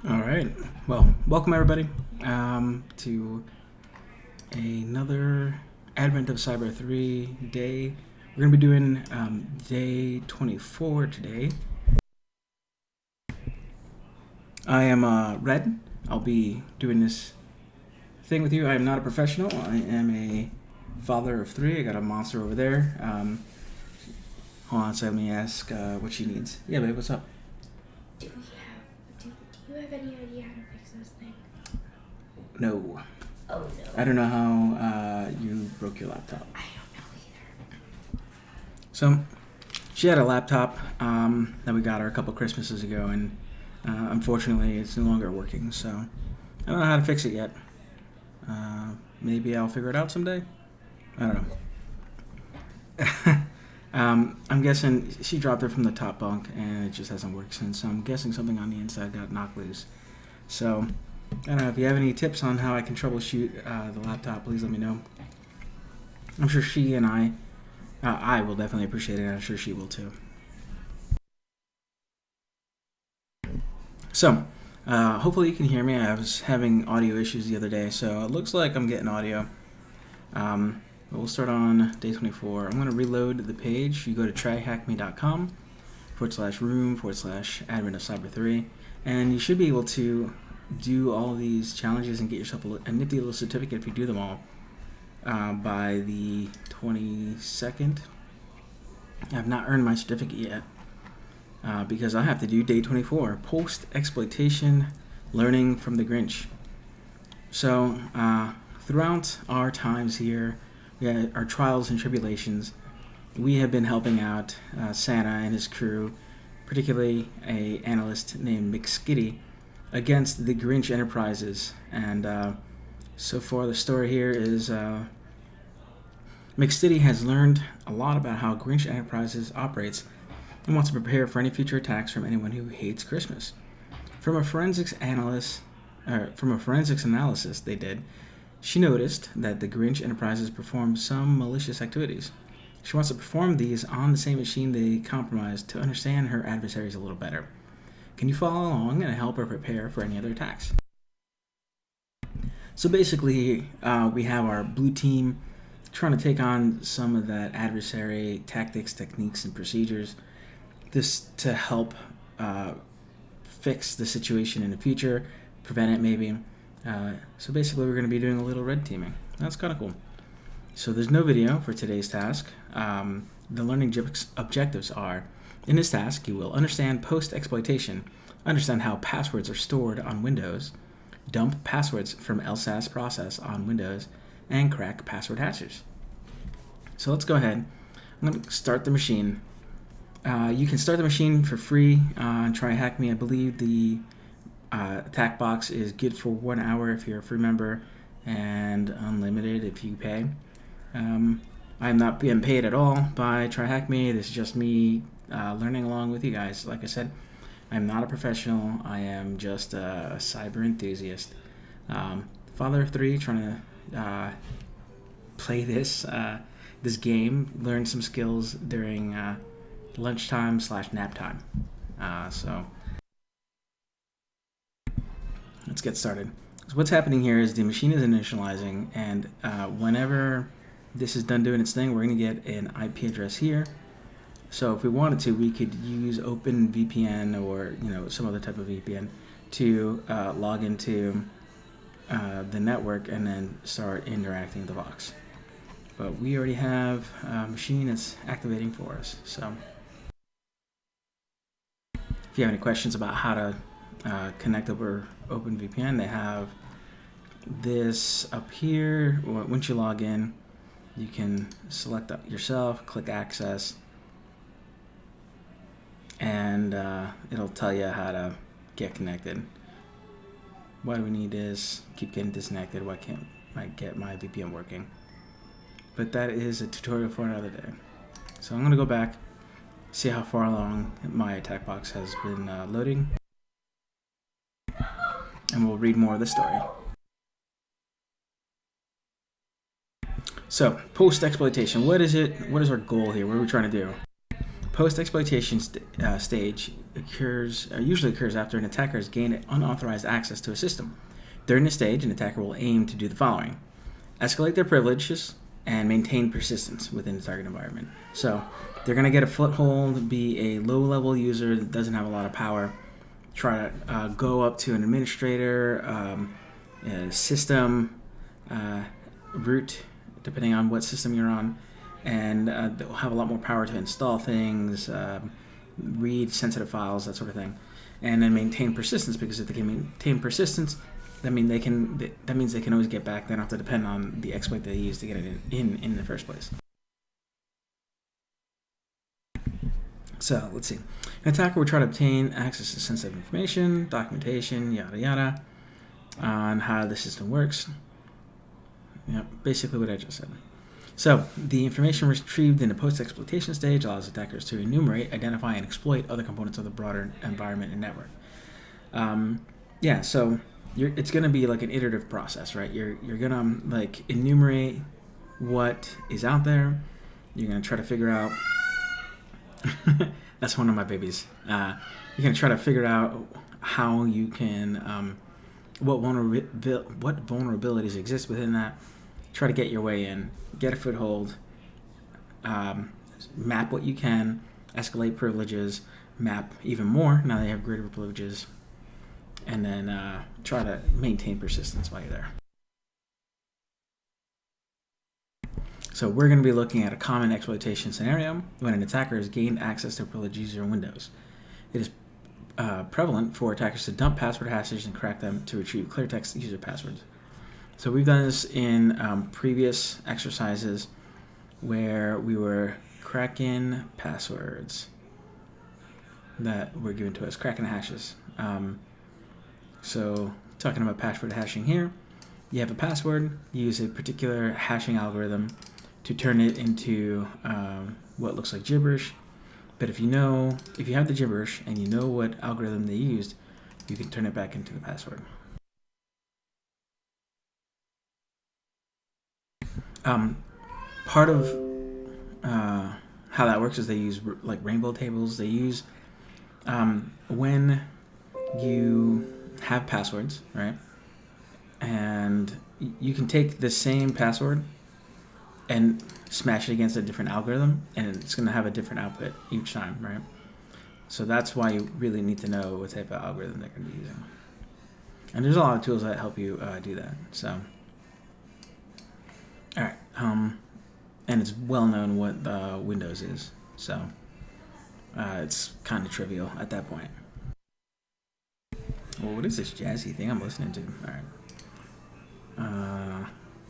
All right. Well, welcome everybody to another Advent of Cyber 3 day. We're going to be doing day 24 today. I am Red. I'll be doing this thing with you. I am not a professional. I am a father of three. I got a monster over there. Hold on, so let me ask what she needs. Yeah, babe, what's up? Do you have any idea how to fix this thing? No. Oh no. I don't know how you broke your laptop. I don't know either. So, she had a laptop that we got her a couple Christmases ago, and unfortunately it's no longer working, so I don't know how to fix it yet. Maybe I'll figure it out someday. I don't know. I'm guessing she dropped it from the top bunk and it just hasn't worked since, so I'm guessing something on the inside got knocked loose. So, I don't know, if you have any tips on how I can troubleshoot the laptop, please let me know. I'm sure she and I will definitely appreciate it, and I'm sure she will too. So, hopefully you can hear me. I was having audio issues the other day, so it looks like I'm getting audio. We'll start on day 24. I'm going to reload the page. You go to tryhackme.com/room/admin of cyber 3, and you should be able to do all these challenges and get yourself a nifty little certificate if you do them all by the 22nd. I have not earned my certificate yet because I have to do day 24, post-exploitation learning from the Grinch. So throughout our times here, our trials and tribulations, we have been helping out Santa and his crew, particularly a analyst named McSkitty, against the Grinch enterprises. And so far the story here is McSkitty has learned a lot about how Grinch Enterprises operates and wants to prepare for any future attacks from anyone who hates Christmas. From a forensics analysis they did, she noticed that the Grinch Enterprises performed some malicious activities. She wants to perform these on the same machine they compromised to understand her adversaries a little better. Can you follow along and help her prepare for any other attacks? So basically, we have our blue team trying to take on some of that adversary tactics, techniques, and procedures. This to help fix the situation in the future, prevent it maybe. So basically we're going to be doing a little red teaming. That's kind of cool. So there's no video for today's task. The learning objectives are, in this task you will understand post-exploitation, understand how passwords are stored on Windows, dump passwords from LSASS process on Windows, and crack password hashers. So let's go ahead. I'm going to start the machine. You can start the machine for free on TryHackMe. I believe the attack box is good for 1 hour if you're a free member, and unlimited if you pay. I'm not being paid at all by TryHackMe. This is just me learning along with you guys. Like I said, I'm not a professional. I am just a cyber enthusiast. Father of three, trying to play this game, learn some skills during lunchtime/nap time. So let's get started. So what's happening here is the machine is initializing, and whenever this is done doing its thing, we're going to get an IP address here. So if we wanted to, we could use OpenVPN or some other type of VPN to log into the network and then start interacting with the box. But we already have a machine that's activating for us. So if you have any questions about how to connect over OpenVPN, they have this up here. Once you log in, you can select that yourself, click access, and it'll tell you how to get connected. Why do we need this? Keep getting disconnected. Why can't I get my VPN working? But that is a tutorial for another day. So I'm going to go back, see how far along my attack box has been loading, and we'll read more of the story. So, post-exploitation. What is it? What is our goal here? What are we trying to do? Post-exploitation stage, usually occurs after an attacker has gained unauthorized access to a system. During this stage, an attacker will aim to do the following: escalate their privileges and maintain persistence within the target environment. So they're going to get a foothold, be a low-level user that doesn't have a lot of power, try to go up to an administrator, a system, root, depending on what system you're on, and they'll have a lot more power to install things, read sensitive files, that sort of thing, and then maintain persistence, because if they can maintain persistence, that means they can always get back. They don't have to depend on the exploit they use to get it in the first place. So let's see. An attacker will try to obtain access to sensitive information, documentation, yada yada, on how the system works. Yeah, basically what I just said. So the information retrieved in the post-exploitation stage allows attackers to enumerate, identify, and exploit other components of the broader environment and network. So it's going to be like an iterative process, right? You're going to like enumerate what is out there. You're going to try to figure out. That's one of my babies. You're going to try to figure out how you can, what vulnerabilities exist within that. Try to get your way in, get a foothold, map what you can, escalate privileges, map even more now they have greater privileges, and then try to maintain persistence while you're there. So we're going to be looking at a common exploitation scenario when an attacker has gained access to a privileged user in Windows. It is prevalent for attackers to dump password hashes and crack them to retrieve clear text user passwords. So we've done this in previous exercises where we were cracking passwords that were given to us, cracking hashes. So talking about password hashing here, you have a password, you use a particular hashing algorithm to turn it into what looks like gibberish. But if you have the gibberish and you know what algorithm they used, you can turn it back into the password. Part of how that works is they use like rainbow tables. They use when you have passwords, right? And you can take the same password and smash it against a different algorithm, and it's going to have a different output each time, right? So that's why you really need to know what type of algorithm they're going to be using. And there's a lot of tools that help you do that. So, all right. And it's well known what Windows is, so it's kind of trivial at that point. Well, what is this jazzy thing I'm listening to? All right.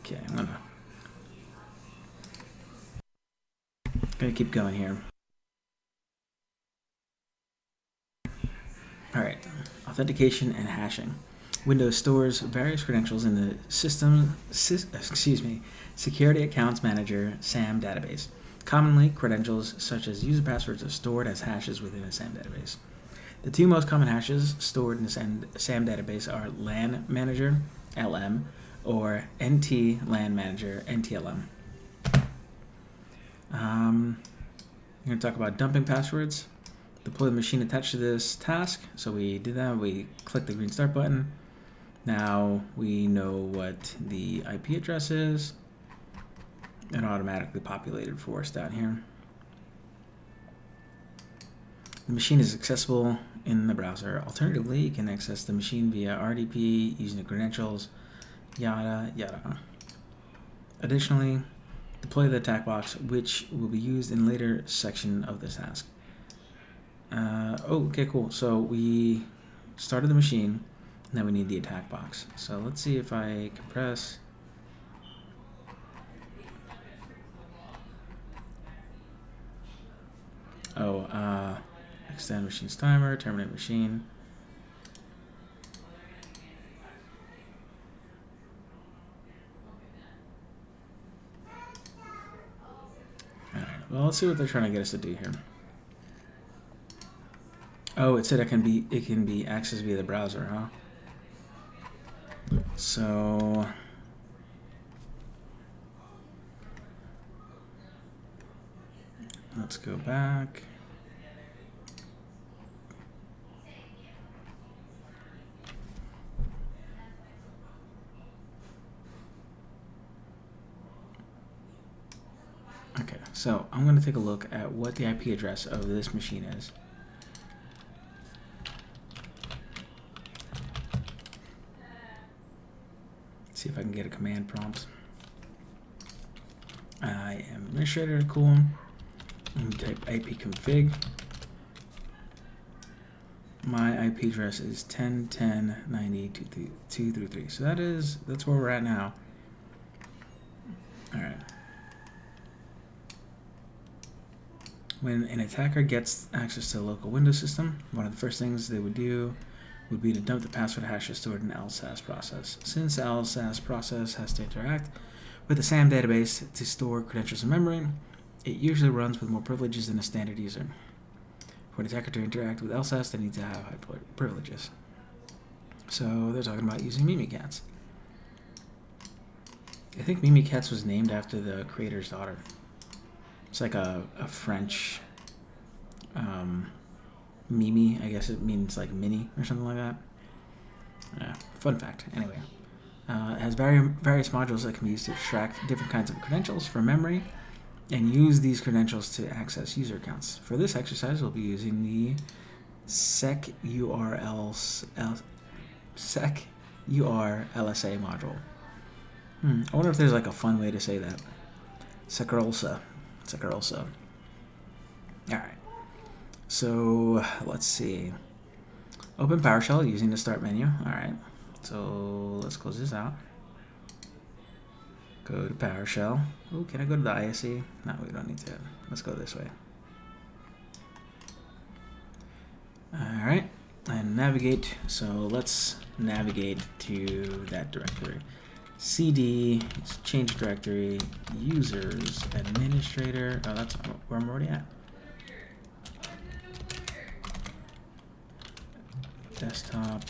Okay, I'm gonna keep going here. All right, authentication and hashing. Windows stores various credentials in the Security Accounts Manager SAM database. Commonly, credentials such as user passwords are stored as hashes within a SAM database. The two most common hashes stored in the SAM database are LAN Manager, LM, or NT LAN Manager, NTLM. I'm going to talk about dumping passwords. Deploy the machine attached to this task. So we did that. We clicked the green start button. Now we know what the IP address is. It automatically populated for us down here. The machine is accessible in the browser. Alternatively, you can access the machine via RDP using the credentials, yada yada. Additionally, deploy the attack box, which will be used in later section of this task. Okay, cool. So we started the machine. Now we need the attack box. So let's see if I compress. Extend machine's timer, terminate machine. Alright, well, let's see what they're trying to get us to do here. Oh, it said it can be accessed via the browser, huh? So let's go back. So I'm going to take a look at what the IP address of this machine is. See if I can get a command prompt. I am administrator, cool. I'm going to type ipconfig. My IP address is 10.10.90.233. So that's where we're at now. All right. When an attacker gets access to a local Windows system, one of the first things they would do would be to dump the password hashes stored in the LSASS process. Since the LSASS process has to interact with the SAM database to store credentials in memory, it usually runs with more privileges than a standard user. For an attacker to interact with LSASS, they need to have high privileges. So they're talking about using Mimikatz. I think Mimikatz was named after the creator's daughter. It's like a French Mimi. I guess it means like mini or something like that. Fun fact. Anyway, it has various modules that can be used to extract different kinds of credentials from memory and use these credentials to access user accounts. For this exercise, we'll be using the SecUR-LSA module. I wonder if there's like a fun way to say that. SecUR-LSA. Alright. So let's see. Open PowerShell using the start menu. Alright. So let's close this out. Go to PowerShell. Oh, can I go to the ISE? No, we don't need to. Let's go this way. Alright. And navigate. So let's navigate to that directory. CD, change directory, users, administrator. Oh, that's where I'm already at. Desktop.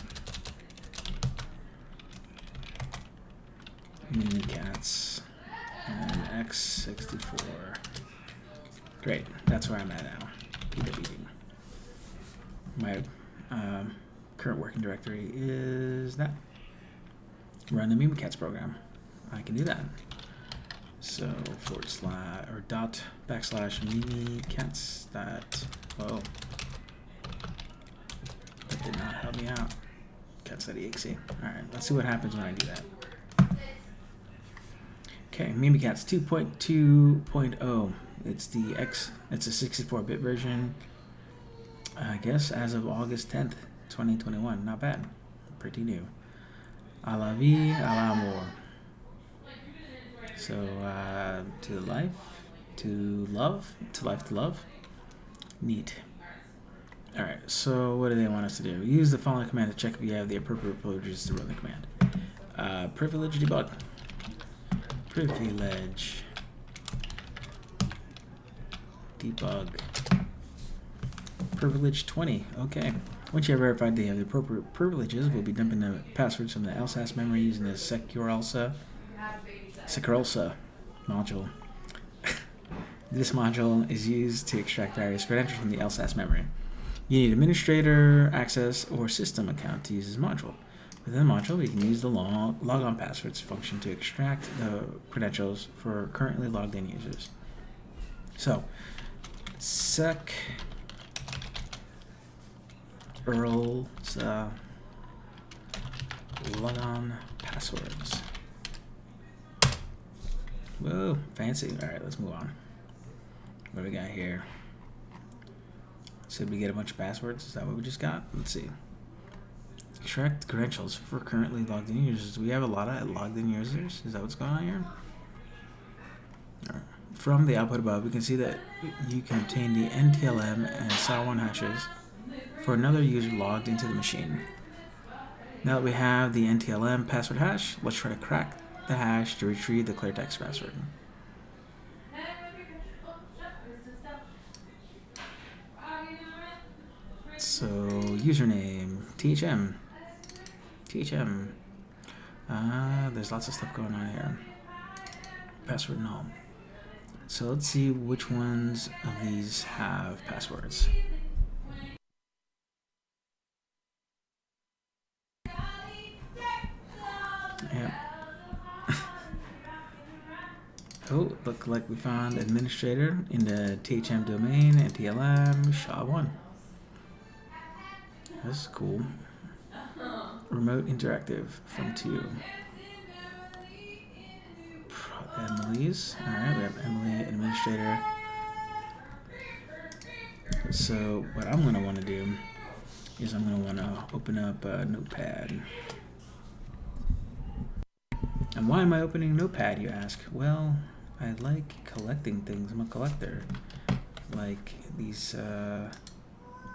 Mimikatz. And x64. Great, that's where I'm at now. PWD. My current working directory is that. Run the Mimikatz program. I can do that. So /Mimikatz. Whoa. That did not help me out. Cats.exe. Alright, let's see what happens when I do that. Okay, Mimikatz 2.2.0. It's a 64-bit version. I guess as of August 10th, 2021. Not bad. Pretty new. A la vie, a la mort. So, to life, to love, to life, to love. Neat. Alright, so what do they want us to do? Use the following command to check if you have the appropriate privileges to run the command. Privilege debug. Privilege debug. Privilege 20. Okay. Once you have verified they have the appropriate privileges, we'll be dumping the passwords from the LSASS memory using the SecUR-LSA module. This module is used to extract various credentials from the LSASS memory. You need administrator, access, or system account to use this module. Within the module, we can use the logon passwords function to extract the credentials for currently logged in users. So, SecUR-LSA logon passwords. Whoa, fancy. Alright, let's move on. What do we got here? Should we get a bunch of passwords? Is that what we just got? Let's see. Extract credentials for currently logged in users. Do we have a lot of logged in users? Is that what's going on here? All right. From the output above, we can see that you can obtain the NTLM and SAR1 hashes for another user logged into the machine. Now that we have the NTLM password hash, let's try to crack the hash to retrieve the clear text password. So, username, THM. There's lots of stuff going on here. Password null. So let's see which ones of these have passwords. Yep. Oh, look like we found administrator in the THM domain and TLM SHA-1. That's cool. Remote interactive from 2. Emily's. Alright, we have Emily, administrator. So what I'm going to want to do is I'm going to want to open up Notepad. And why am I opening Notepad, you ask? Well, I like collecting things. I'm a collector. Like these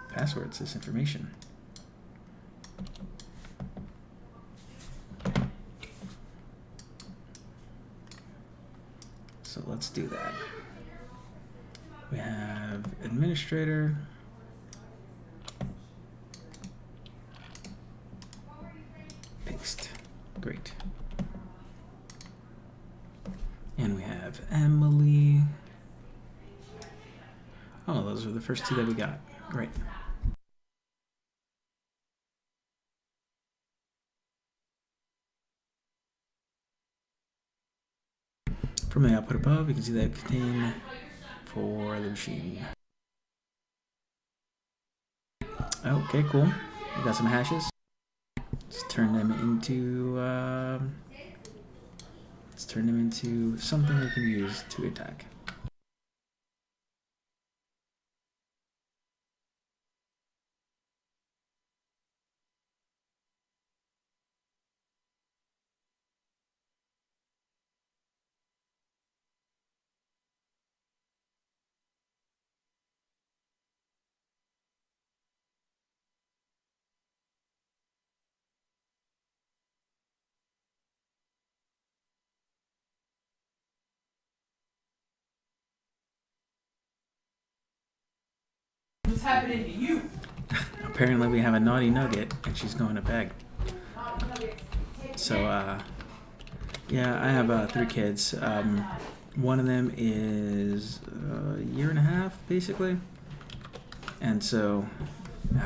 passwords, this information. So let's do that. We have administrator. Paste. Great. And we have Emily. Oh, those are the first 2 that we got. Great. From the output above, you can see that contain for the machine. Okay, cool. We got some hashes. Let's turn them into something we can use to attack. What's happening to you? Apparently we have a naughty nugget and she's going to beg. So, yeah, I have 3 kids. One of them is a year and a half, basically. And so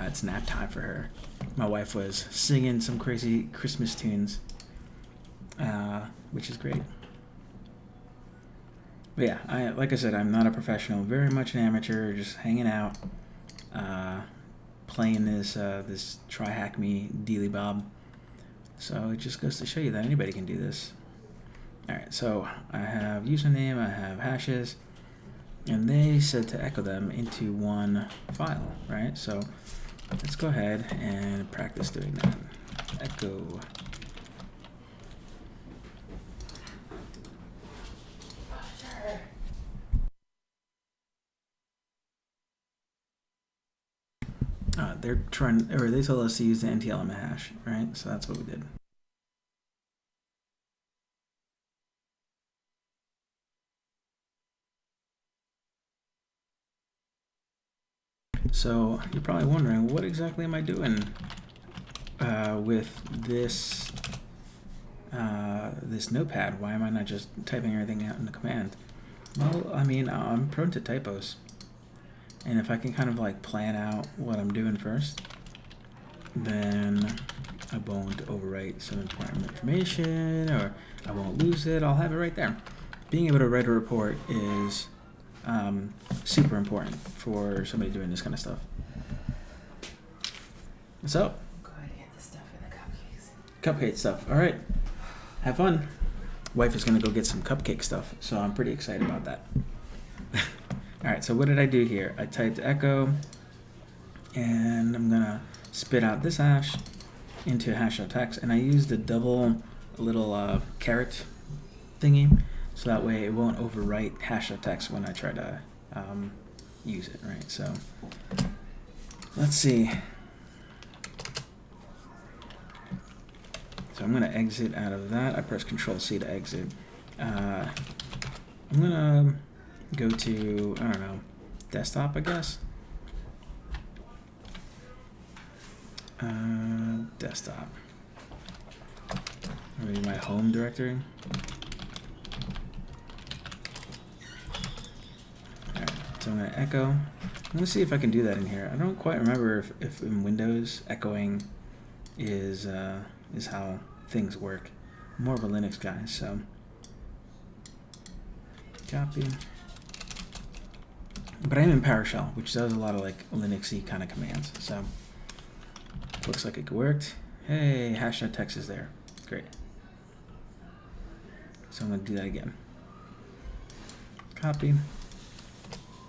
it's nap time for her. My wife was singing some crazy Christmas tunes, which is great. But yeah, like I said, I'm not a professional, very much an amateur, just hanging out, playing this TryHackMe dealy bob. So it just goes to show you that anybody can do this. Alright, so I have username, I have hashes, and they said to echo them into one file, right? So let's go ahead and practice doing that. Echo. They told us to use the NTLM hash, right? So that's what we did. So you're probably wondering, what exactly am I doing with this this notepad? Why am I not just typing everything out in the command? Well, I mean, I'm prone to typos. And if I can kind of like plan out what I'm doing first, then I won't overwrite some important information, or I won't lose it. I'll have it right there. Being able to write a report is super important for somebody doing this kind of stuff. So, Go ahead and get the stuff in the cupcakes. Cupcake stuff. All right. Have fun. Wife is going to go get some cupcake stuff, so I'm pretty excited about that. All right, so what did I do here? I typed echo, and I'm going to spit out this hash into hash.text, and I used the double little caret thingy, so that way it won't overwrite hash.text when I try to use it, right? So let's see. So I'm going to exit out of that. I press Control-C to exit. I'm going to go to, I don't know, desktop, I guess. Desktop. Maybe my home directory. Alright, so I'm going to echo. I'm going to see if I can do that in here. I don't quite remember if in Windows echoing is how things work. I'm more of a Linux guy, so Copy. But I am in PowerShell, which does a lot of like Linuxy kind of commands. So looks like it worked. Hey, hash.txt is there. Great. So I'm going to do that again. Copy.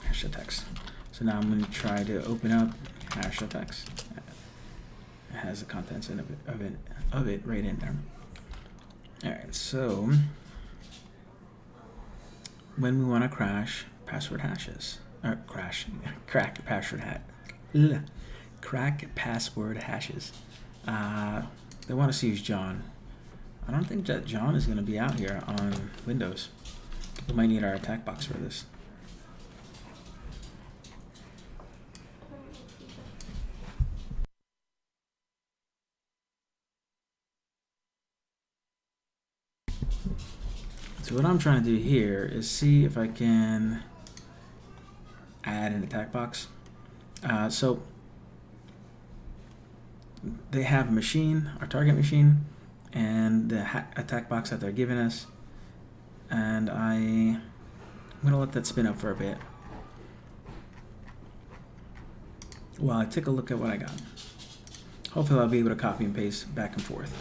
Hash.txt. So now I'm going to try to open up hash.txt. It has the contents of it right in there. All right, so when we want to crash password hashes, or crack password crack password hashes, they want us to use John. I don't think that John is going to be out here on Windows. We might need our attack box for this. So what I'm trying to do here is see if I can add an attack box. So they have a machine, our target machine, and the attack box that they're giving us. And I'm going to let that spin up for a bit while I take a look at what I got. Hopefully I'll be able to copy and paste back and forth.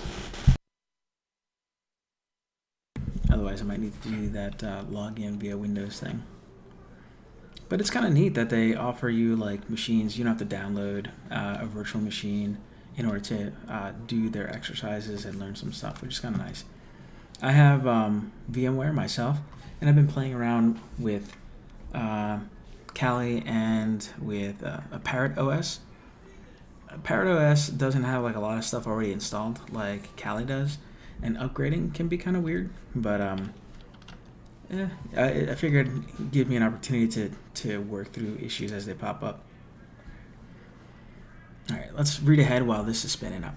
Otherwise, I might need to do that login via Windows thing. But it's kind of neat that they offer you like machines. You don't have to download a virtual machine in order to do their exercises and learn some stuff, which is kind of nice. I have VMware myself, and I've been playing around with Kali and with a Parrot OS. Parrot OS doesn't have like a lot of stuff already installed like Kali does. And upgrading can be kind of weird, but I figured it'd give me an opportunity to work through issues as they pop up. All right, let's read ahead while this is spinning up.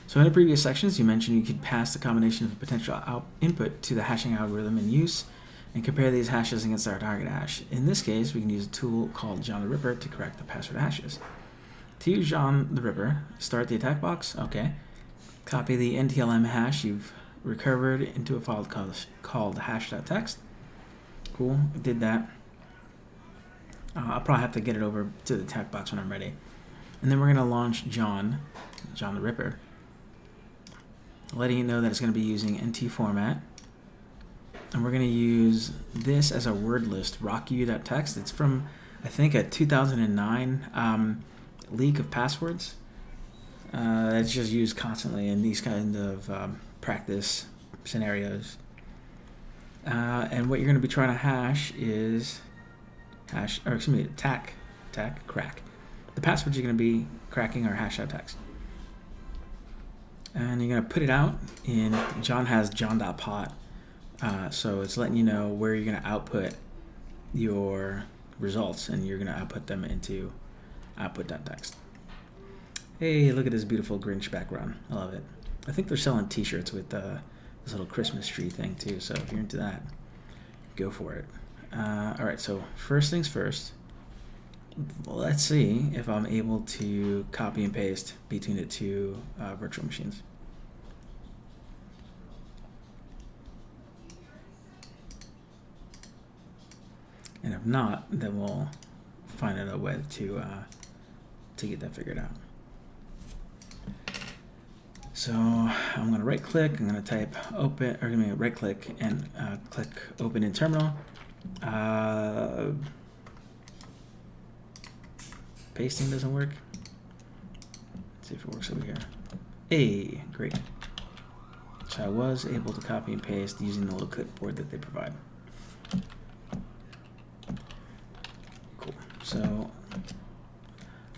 So in the previous sections, you mentioned you could pass the combination of potential input to the hashing algorithm in use and compare these hashes against our target hash. In this case, we can use a tool called John the Ripper to correct the password hashes. To use John the Ripper, start the attack box. Okay. Copy the NTLM hash you've recovered into a file called hash.txt. Cool, I did that. I'll probably have to get it over to the attack box when I'm ready. And then we're going to launch John the Ripper, letting you know that it's going to be using NT format. And we're going to use this as a word list, rocku.txt. It's from, I think, a 2009 leak of passwords. It's just used constantly in these kind of practice scenarios. And what you're going to be trying to hash is attack, crack. The passwords you're going to be cracking are hash.txt. And you're going to put it out in, John has john.pot, so it's letting you know where you're going to output your results, and you're going to output them into output.txt. Hey, look at this beautiful Grinch background. I love it. I think they're selling t-shirts with this little Christmas tree thing too, so if you're into that, go for it. All right, so first things first, let's see if I'm able to copy and paste between the two virtual machines. And if not, then we'll find out a way to get that figured out. So I'm going to right click, I'm going to type open, or I'm going to right click and click open in terminal. Pasting doesn't work. Let's see if it works over here. Hey, great. So I was able to copy and paste using the little clipboard that they provide. Cool. So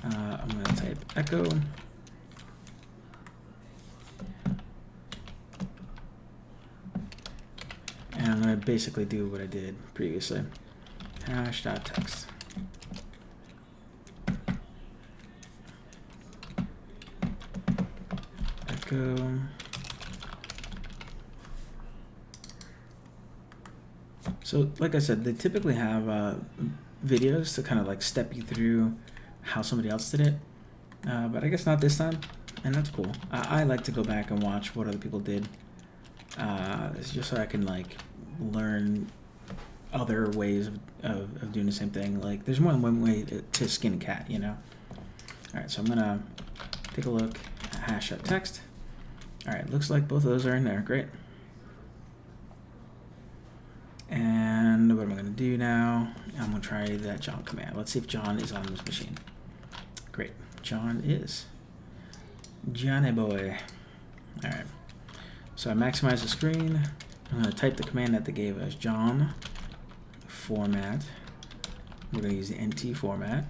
I'm going to type echo. And I'm going to basically do what I did previously. Hash.txt. Echo. So, like I said, they typically have videos to kind of like step you through how somebody else did it. But I guess not this time, and that's cool. I like to go back and watch what other people did. It's just so I can like learn other ways of doing the same thing. Like there's more than one way to skin a cat, you know? All right, so I'm gonna take a look at hash.text. All right, looks like both of those are in there, great. And what am I gonna do now? I'm gonna try that John command. Let's see if John is on this machine. Great, John is. Johnny boy. All right, so I maximize the screen. I'm gonna type the command that they gave us, John format. We're gonna use the NT format.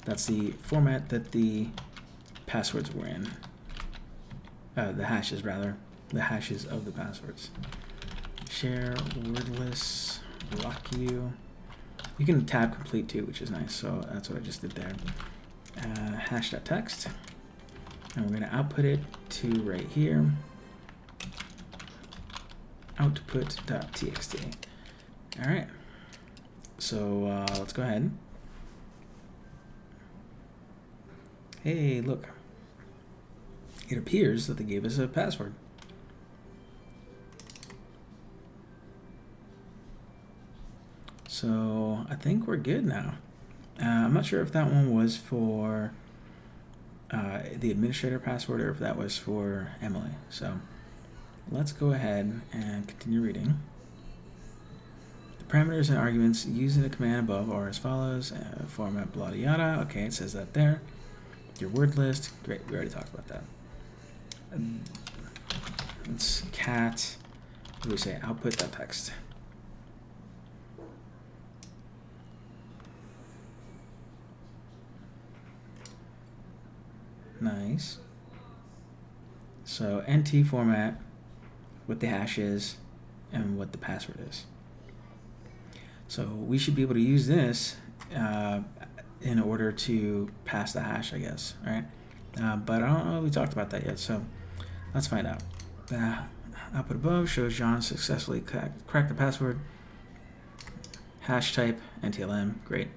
That's the format that the passwords were in. The hashes rather, the hashes of the passwords. Share wordless rock you. You can tab complete too, which is nice. So that's what I just did there. Hash.text, and we're gonna output it to right here. Output.txt. All right. So let's go ahead. Hey, look. It appears that they gave us a password. So I think we're good now. I'm not sure if that one was for the administrator password or if that was for Emily. So let's go ahead and continue reading. The parameters and arguments used in the command above are as follows. Format blah yada. Okay, it says that there. Your word list. Great, we already talked about that. It's cat. What do we say? Output.text. Nice. So NT format, what the hash is, and what the password is. So we should be able to use this in order to pass the hash, I guess, right? But I don't know if we talked about that yet, so let's find out. The output above shows John successfully cracked the password. Hash type, NTLM, great.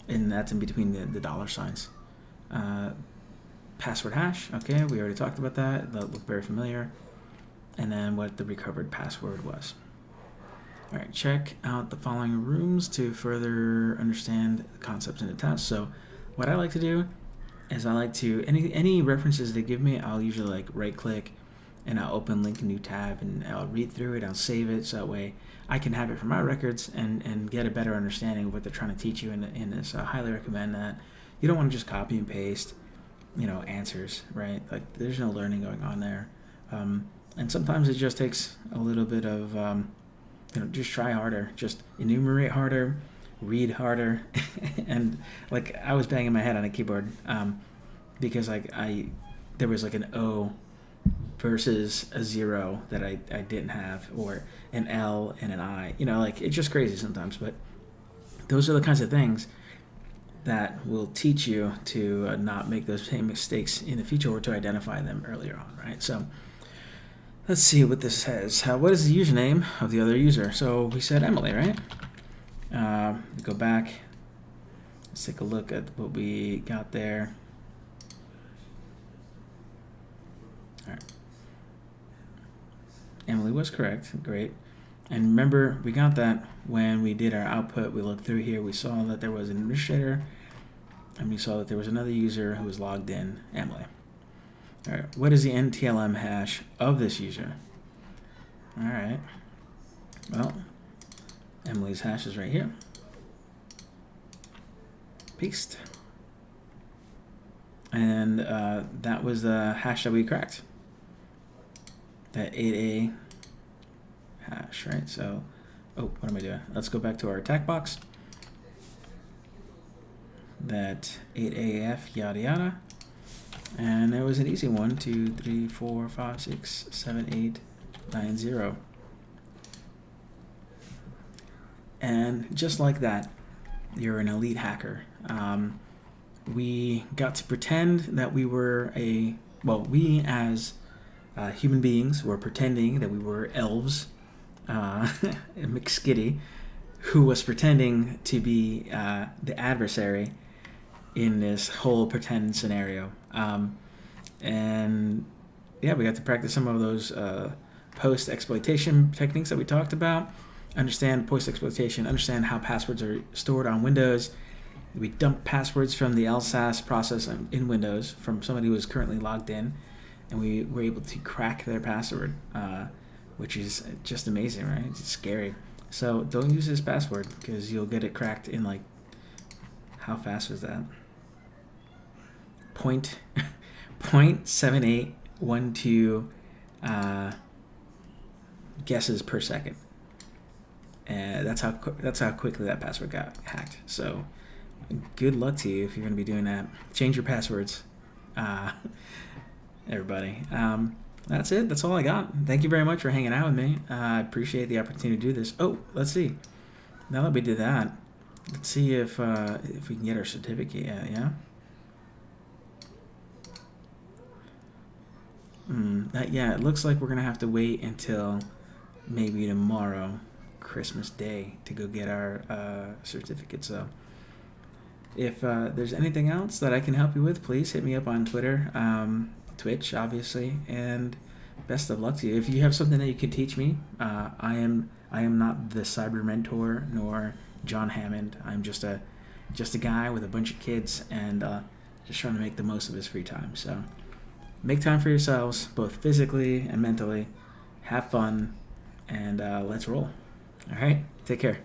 And that's in between the dollar signs. Password hash, okay, we already talked about that. That looked very familiar. And then what the recovered password was. All right, check out the following rooms to further understand the concepts in the test. So what I like to do is I like to, any references they give me, I'll usually like right click and I'll open link a new tab and I'll read through it, I'll save it so that way I can have it for my records and get a better understanding of what they're trying to teach you in this. I highly recommend that. You don't want to just copy and paste, you know, answers, right? Like there's no learning going on there. And sometimes it just takes a little bit of, you know, just try harder, just enumerate harder, read harder. And like I was banging my head on a keyboard because like there was like an O versus a 0 that I didn't have, or an L and an I, you know, like it's just crazy sometimes. But those are the kinds of things that will teach you to not make those same mistakes in the future, or to identify them earlier on, right? So let's see what this says. What is the username of the other user? So we said Emily, right? Go back. Let's take a look at what we got there. All right. Emily was correct. Great. And remember, we got that when we did our output. We looked through here. We saw that there was an administrator, and we saw that there was another user who was logged in, Emily. All right. What is the NTLM hash of this user? All right. Well, Emily's hash is right here. Paste. And that was the hash that we cracked. That 8A hash, right? So, oh, what am I doing? Let's go back to our attack box. That 8AF, yada yada. And it was an easy one. 2, 3, 4, 5, 6, 7, 8, 9, 0. And just like that, you're an elite hacker. We got to pretend that we were we as human beings were pretending that we were elves, McSkitty, who was pretending to be the adversary in this whole pretend scenario. And yeah, we got to practice some of those post-exploitation techniques that we talked about. understand post-exploitation, understand how passwords are stored on Windows. We dump passwords from the LSASS process in Windows from somebody who is currently logged in, and we were able to crack their password, which is just amazing, right? It's scary. So don't use this password because you'll get it cracked in like, how fast was that? 0.7812 guesses per second. And that's how quickly that password got hacked. So good luck to you if you're going to be doing that. Change your passwords, everybody. That's it. That's all I got. Thank you very much for hanging out with me. I appreciate the opportunity to do this. Oh, let's see. Now that we did that, let's see if we can get our certificate. Yeah. Yeah, it looks like we're gonna have to wait until maybe tomorrow, Christmas Day, to go get our certificate. So if there's anything else that I can help you with, please hit me up on Twitter, Twitch, obviously, and best of luck to you. If you have something that you could teach me, I am not the cyber mentor nor John Hammond. I'm just a guy with a bunch of kids and just trying to make the most of his free time. So make time for yourselves, both physically and mentally. Have fun, and let's roll. All right, take care.